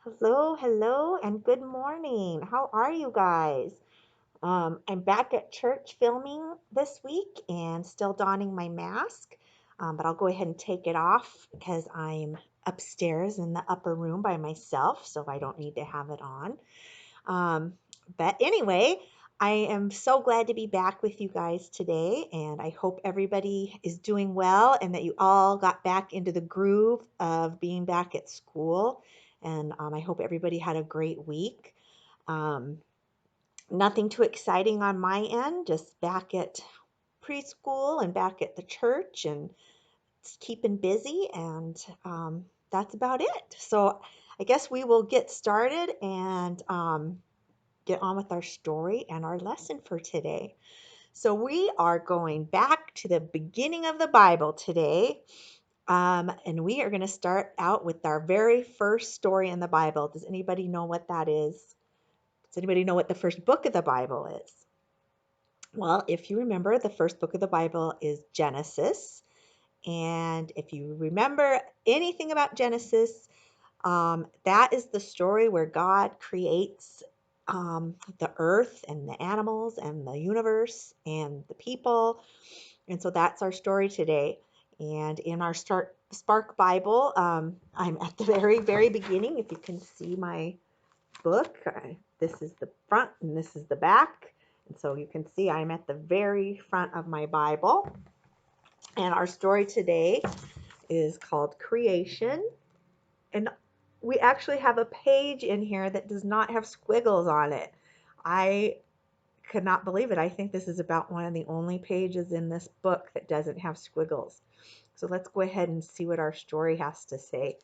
Hello, hello, and good morning. How are you guys? I'm back at church filming this week and still donning my mask, but I'll go ahead and take it off because I'm upstairs in the upper room by myself, so I don't need to have it on. Um, but anyway, I am so glad to be back with you guys today, and I hope everybody is doing well and that you all got back into the groove of being back at school. And I hope everybody had a great week. Um, Nothing too exciting on my end, just back at preschool and back at the church and just keeping busy, and that's about it. So I guess we will get started and get on with our story and our lesson for today. So we are going back to the beginning of the Bible today. And we are going to start out with our very first story in the Bible. Does anybody know what that is? Does anybody know what the first book of the Bible is? Well, if you remember, the first book of the Bible is Genesis. And if you remember anything about Genesis, that is the story where God creates the earth and the animals and the universe and the people. And so that's our story today. And in our Spark Bible, I'm at the very, very beginning. If you can see my book, this is the front and this is the back. And so you can see I'm at the very front of my Bible. And our story today is called Creation. And we actually have a page in here that does not have squiggles on it. I could not believe it. I think this is about one of the only pages in this book that doesn't have squiggles. So let's go ahead and see what our story has to say.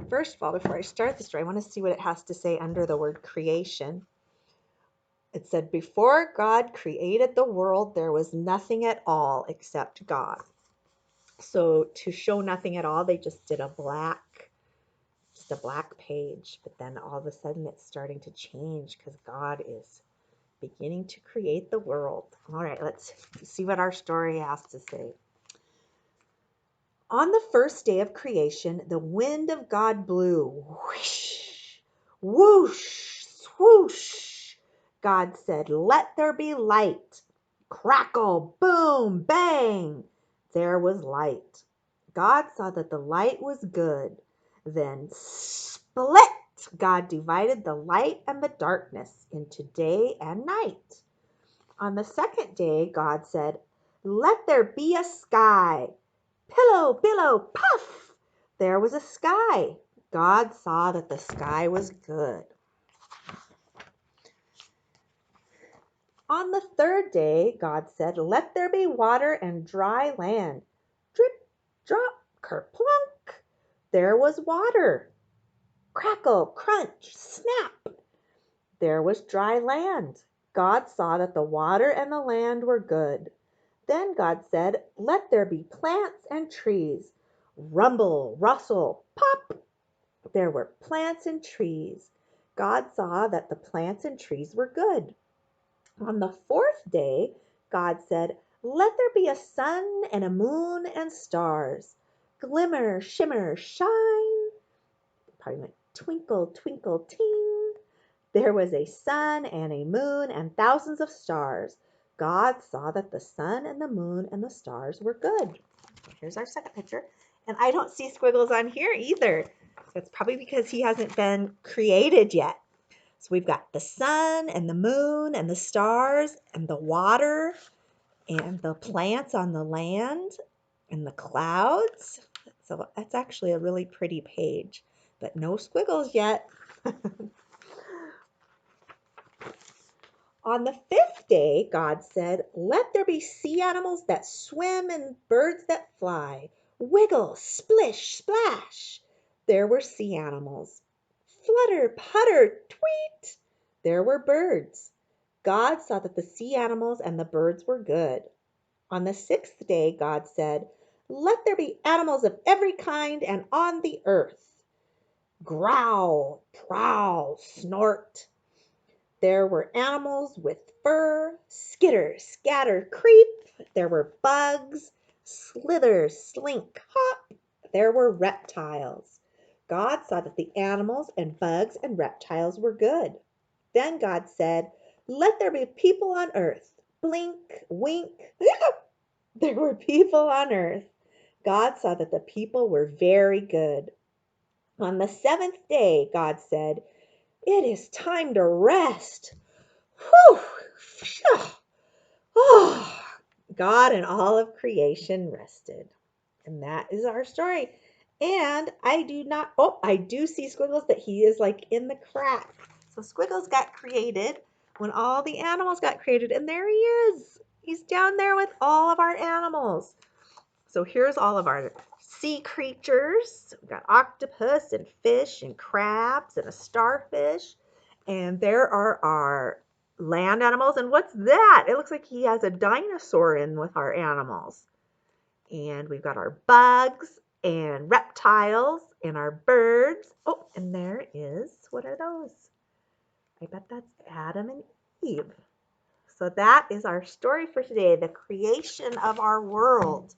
First of all, before I start the story, I want to see what it has to say under the word creation. It said, before God created the world, there was nothing at all except God. So to show nothing at all, they just did a black page, but then all of a sudden it's starting to change because God is beginning to create the world. All right, let's see what our story has to say. On the first day of creation, the wind of God blew. Whoosh, whoosh, swoosh. God said, let there be light. Crackle, boom, bang. There was light. God saw that the light was good. Then split. God divided the light and the darkness into day and night. On the second day, God said, let there be a sky. Pillow, billow, puff! There was a sky. God saw that the sky was good. On the third day, God said, let there be water and dry land. Drip, drop, kerplunk. There was water. Crackle, crunch, snap. There was dry land. God saw that the water and the land were good. Then God said, let there be plants and trees. Rumble, rustle, pop. There were plants and trees. God saw that the plants and trees were good. On the fourth day, God said, let there be a sun and a moon and stars. Glimmer, shimmer, shine. Probably went twinkle, twinkle, ting. There was a sun and a moon and thousands of stars. God saw that the sun and the moon and the stars were good. Here's our second picture. And I don't see squiggles on here either. So it's probably because he hasn't been created yet. So we've got the sun and the moon and the stars and the water and the plants on the land and the clouds. So that's actually a really pretty page, but no squiggles yet. On the fifth day, God said, let there be sea animals that swim and birds that fly. Wiggle, splish, splash. There were sea animals. Flutter, putter, tweet. There were birds. God saw that the sea animals and the birds were good. On the sixth day, God said, let there be animals of every kind and on the earth. Growl, prowl, snort. There were animals with fur, skitter, scatter, creep. There were bugs, slither, slink, hop. There were reptiles. God saw that the animals and bugs and reptiles were good. Then God said, "Let there be people on earth." Blink, wink. There were people on earth. God saw that the people were very good. On the seventh day, God said, "It is time to rest." Whew! Phew. Oh, God and all of creation rested. And that is our story. And I do see Squiggles, but he is like in the crack. So Squiggles got created when all the animals got created. And there he is. He's down there with all of our animals. So here's all of our sea creatures. We've got octopus and fish and crabs and a starfish. And there are our land animals. And what's that? It looks like he has a dinosaur in with our animals. And we've got our bugs and reptiles and our birds. Oh, and there is, what are those? I bet that's Adam and Eve. So that is our story for today, the creation of our world.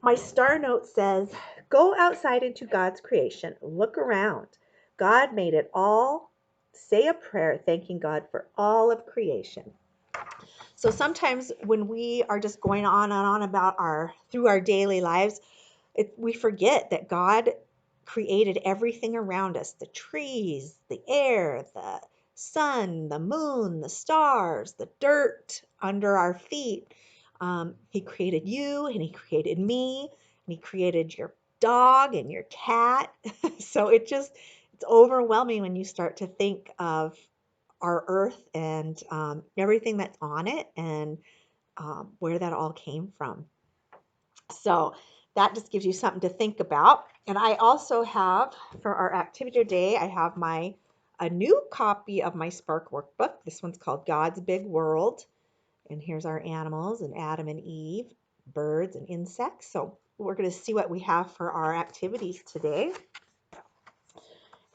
My star note says, go outside into God's creation. Look around. God made it all. Say a prayer thanking God for all of creation. So sometimes when we are just going on and on about through our daily lives, we forget that God created everything around us, the trees, the air, the sun, the moon, the stars, the dirt under our feet. He created you and he created me and he created your dog and your cat. So it's overwhelming when you start to think of our earth and everything that's on it and where that all came from. So that just gives you something to think about. And I also have, for our activity today, I have a new copy of my Spark workbook. This one's called God's Big World. And here's our animals and Adam and Eve, birds and insects. So we're going to see what we have for our activities today.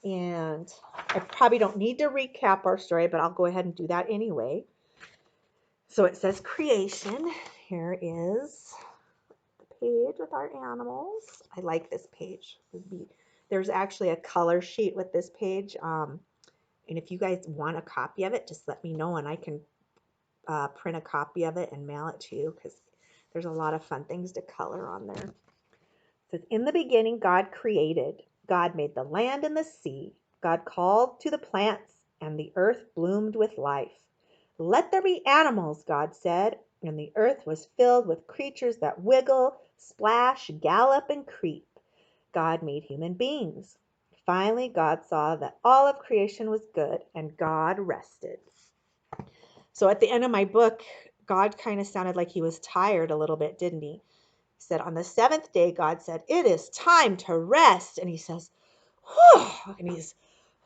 And I probably don't need to recap our story, but I'll go ahead and do that anyway. So it says creation. Here is page with our animals. I like this page. There's actually a color sheet with this page. And if you guys want a copy of it, just let me know and I can print a copy of it and mail it to you because there's a lot of fun things to color on there. It says, in the beginning, God created. God made the land and the sea. God called to the plants and the earth bloomed with life. Let there be animals, God said, and the earth was filled with creatures that wiggle, splash, gallop, and creep. God made human beings. Finally, God saw that all of creation was good, and God rested. So at the end of my book, God kind of sounded like he was tired a little bit, didn't he? He said, on the seventh day, God said, it is time to rest. And he says, whew, and he's,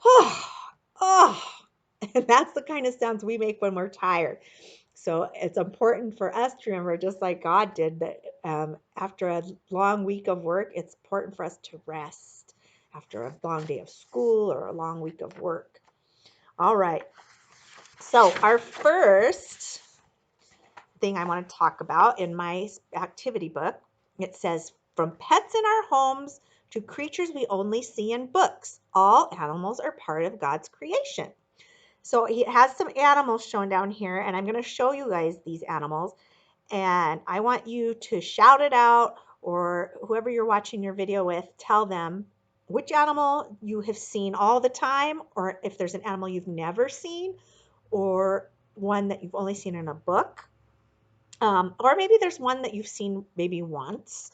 oh. And that's the kind of sounds we make when we're tired. So it's important for us to remember, just like God did, that after a long week of work, it's important for us to rest after a long day of school or a long week of work. All right. So our first thing I want to talk about in my activity book, it says, from pets in our homes to creatures we only see in books, all animals are part of God's creation. So he has some animals shown down here, and I'm going to show you guys these animals. And I want you to shout it out, or whoever you're watching your video with, tell them which animal you have seen all the time, or if there's an animal you've never seen, or one that you've only seen in a book. Or maybe there's one that you've seen maybe once.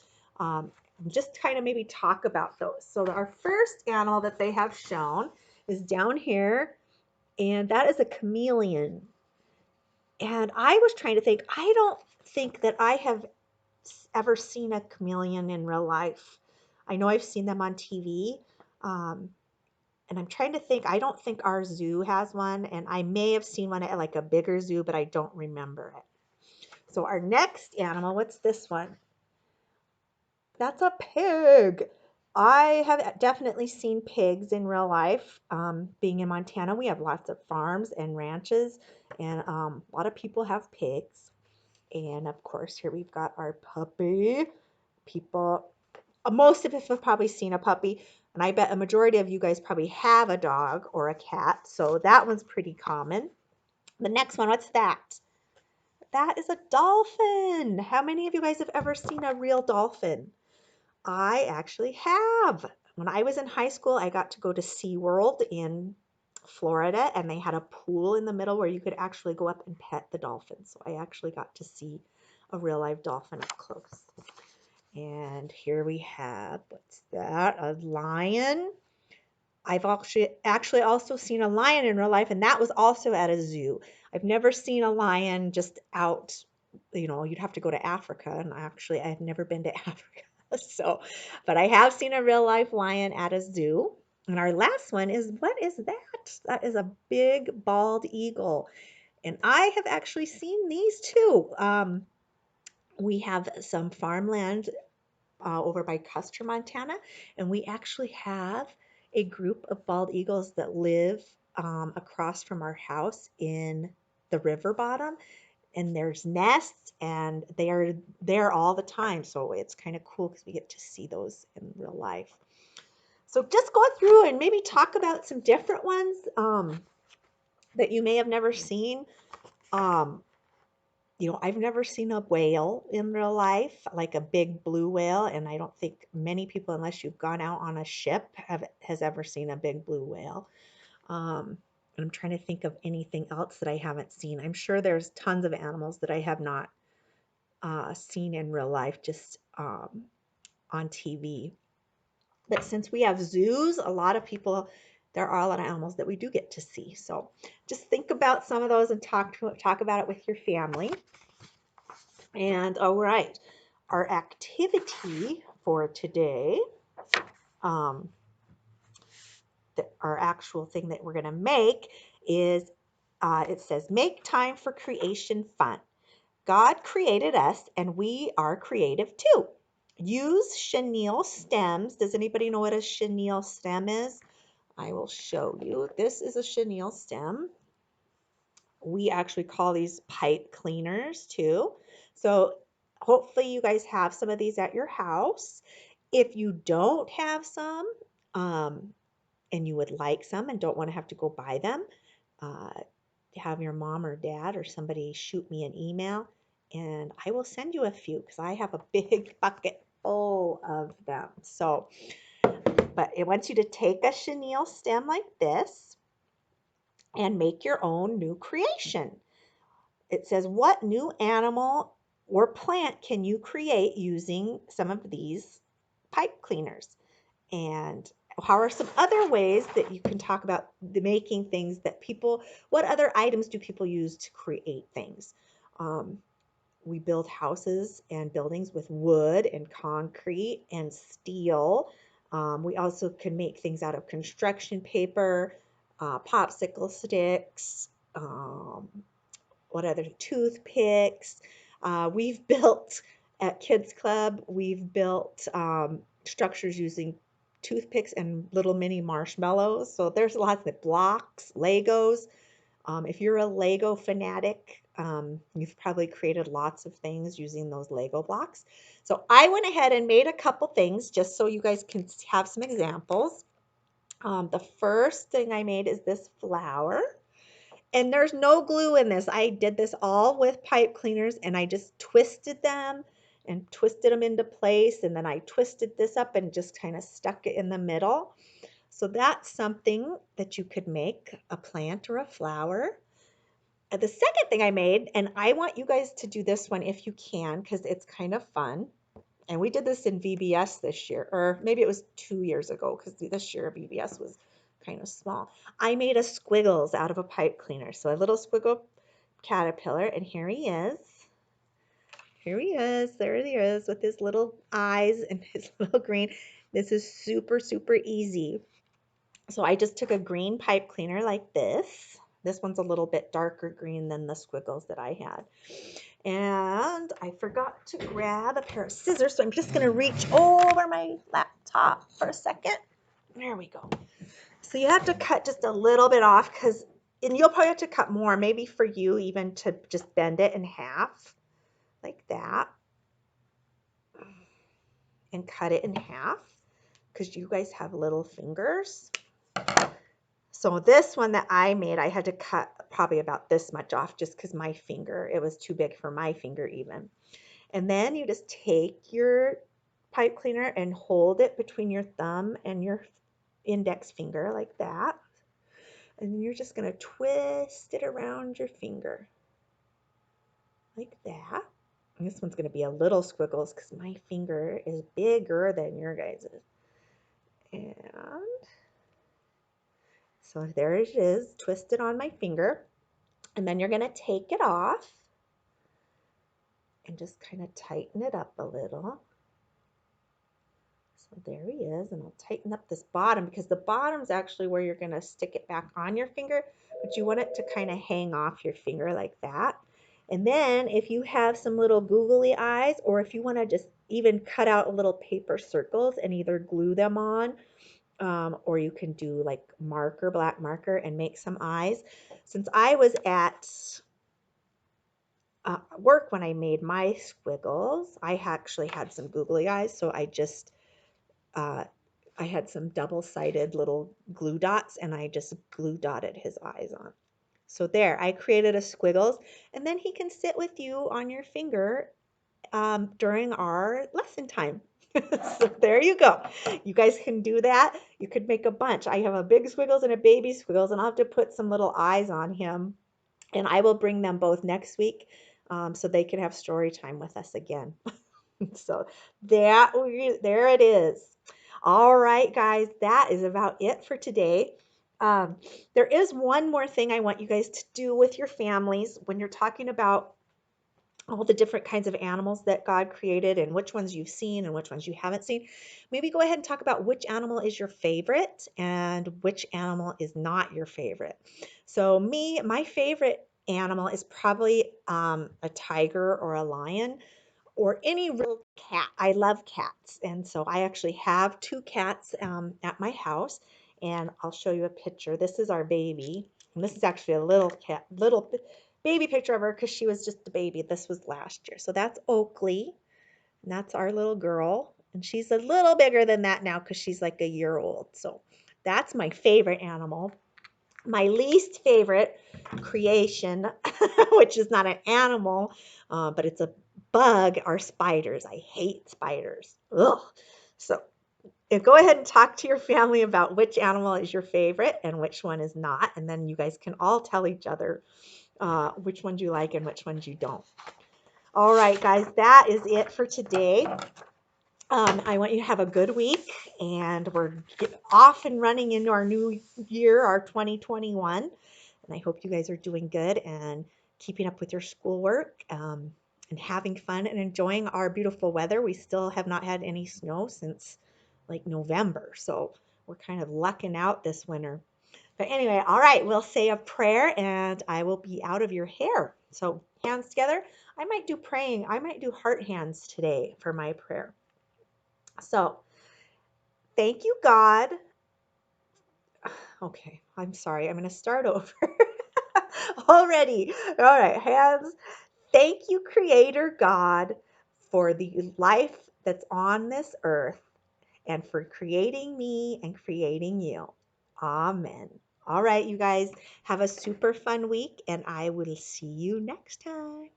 Just kind of maybe talk about those. So our first animal that they have shown is down here, and that is a chameleon. And I was trying to think, I don't think that I have ever seen a chameleon in real life. I know I've seen them on TV. And I'm trying to think, I don't think our zoo has one, and I may have seen one at like a bigger zoo, but I don't remember it. So our next animal, what's this one? That's a pig. I have definitely seen pigs in real life. Being in Montana, we have lots of farms and ranches, and a lot of people have pigs. And of course, here we've got our puppy. Most of us have probably seen a puppy. And I bet a majority of you guys probably have a dog or a cat, so that one's pretty common. The next one, what's that? That is a dolphin. How many of you guys have ever seen a real dolphin? I actually have. When I was in high school, I got to go to SeaWorld in Florida, and they had a pool in the middle where you could actually go up and pet the dolphins. So I actually got to see a real live dolphin up close. And here we have, what's that? A lion. I've actually also seen a lion in real life, and that was also at a zoo. I've never seen a lion just out, you'd have to go to Africa, and actually I've never been to Africa. So, but I have seen a real life lion at a zoo. And our last one is, what is that? That is a big bald eagle. And I have actually seen these too. We have some farmland over by Custer, Montana, and we actually have a group of bald eagles that live across from our house in the river bottom, and there's nests, and they are there all the time, so it's kind of cool because we get to see those in real life. So just go through and maybe talk about some different ones that you may have never seen. Um, I've never seen a whale in real life, like a big blue whale, and I don't think many people, unless you've gone out on a ship, has ever seen a big blue whale. And I'm trying to think of anything else that I haven't seen. I'm sure there's tons of animals that I have not seen in real life, just on TV. But since we have zoos, a lot of people, there are a lot of animals that we do get to see. So just think about some of those and talk about it with your family. And all right, our activity for today, our actual thing that we're going to make is, it says, make time for creation fun. God created us and we are creative too. Use chenille stems. Does anybody know what a chenille stem is? I will show you. This is a chenille stem. We actually call these pipe cleaners too. So hopefully you guys have some of these at your house. If you don't have some, and you would like some and don't want to have to go buy them, uh, have your mom or dad or somebody shoot me an email and I will send you a few because I have a big bucket full of them. So, but it wants you to take a chenille stem like this and make your own new creation. It says, what new animal or plant can you create using some of these pipe cleaners? And how are some other ways that you can talk about the making things that people, what other items do people use to create things? We build houses and buildings with wood and concrete and steel. We also can make things out of construction paper, popsicle sticks, what other, toothpicks. We've built at Kids Club, we've built structures using toothpicks and little mini marshmallows. So there's lots of blocks, Legos. If you're a Lego fanatic, you've probably created lots of things using those Lego blocks. So I went ahead and made a couple things just so you guys can have some examples. The first thing I made is this flower. And there's no glue in this. I did this all with pipe cleaners and I just twisted them and twisted them into place. And then I twisted this up and just kind of stuck it in the middle. So that's something that you could make, a plant or a flower. The second thing I made, and I want you guys to do this one if you can, because it's kind of fun. And we did this in VBS this year, or maybe it was 2 years ago, because this year VBS was kind of small. I made a squiggles out of a pipe cleaner. So a little squiggle caterpillar, and here he is. Here he is. There he is with his little eyes and his little green. This is super, super easy. So I just took a green pipe cleaner like this. This one's a little bit darker green than the squiggles that I had. And I forgot to grab a pair of scissors, so I'm just going to reach over my laptop for a second. There we go. So you have to cut just a little bit off and you'll probably have to cut more, maybe for you even to just bend it in half like that and cut it in half. because you guys have little fingers. So this one that I made, I had to cut probably about this much off just because my finger, it was too big for my finger even. And then you just take your pipe cleaner and hold it between your thumb and your index finger like that. And then you're just going to twist it around your finger like that. And this one's going to be a little squiggles because my finger is bigger than your guys's. And so there it is, twisted on my finger. And then you're going to take it off and just kind of tighten it up a little. So there he is, and I'll tighten up this bottom because the bottom's actually where you're going to stick it back on your finger, but you want it to kind of hang off your finger like that. And then if you have some little googly eyes, or if you want to just even cut out little paper circles and either glue them on, or you can do like marker, black marker, and make some eyes. Since I was at work when I made my squiggles, I actually had some googly eyes, so I had some double-sided little glue dots, and I just glue dotted his eyes on. So there, I created a squiggles, and then he can sit with you on your finger during our lesson time. So there you go. You guys can do that. You could make a bunch. I have a big squiggles and a baby squiggles, and I'll have to put some little eyes on him, and I will bring them both next week so they can have story time with us again. So there it is. All right, guys, that is about it for today. There is one more thing I want you guys to do with your families when you're talking about all the different kinds of animals that God created and which ones you've seen and which ones you haven't seen. Maybe go ahead and talk about which animal is your favorite and which animal is not your favorite. So my favorite animal is probably a tiger or a lion or any real cat. I love cats. And so I actually have two cats at my house, and I'll show you a picture. This is our baby. And this is actually a little cat, little baby picture of her because she was just a baby. This was last year. So that's Oakley, and that's our little girl. And she's a little bigger than that now because she's like a year old. So that's my favorite animal. My least favorite creation, which is not an animal, but it's a bug, are spiders. I hate spiders. Ugh. So go ahead and talk to your family about which animal is your favorite and which one is not. And then you guys can all tell each other which ones you like and which ones you don't. All right, guys, that is it for today. I want you to have a good week, and we're off and running into our new year, our 2021. And I hope you guys are doing good and keeping up with your schoolwork and having fun and enjoying our beautiful weather. We still have not had any snow since like November, so we're kind of lucking out this winter. But anyway, all right, we'll say a prayer and I will be out of your hair. So hands together. I might do praying. I might do heart hands today for my prayer. So thank you, God. Okay, I'm sorry. I'm going to start over already. All right, hands. Thank you, Creator God, for the life that's on this earth and for creating me and creating you. Amen. All right, you guys, have a super fun week, and I will see you next time.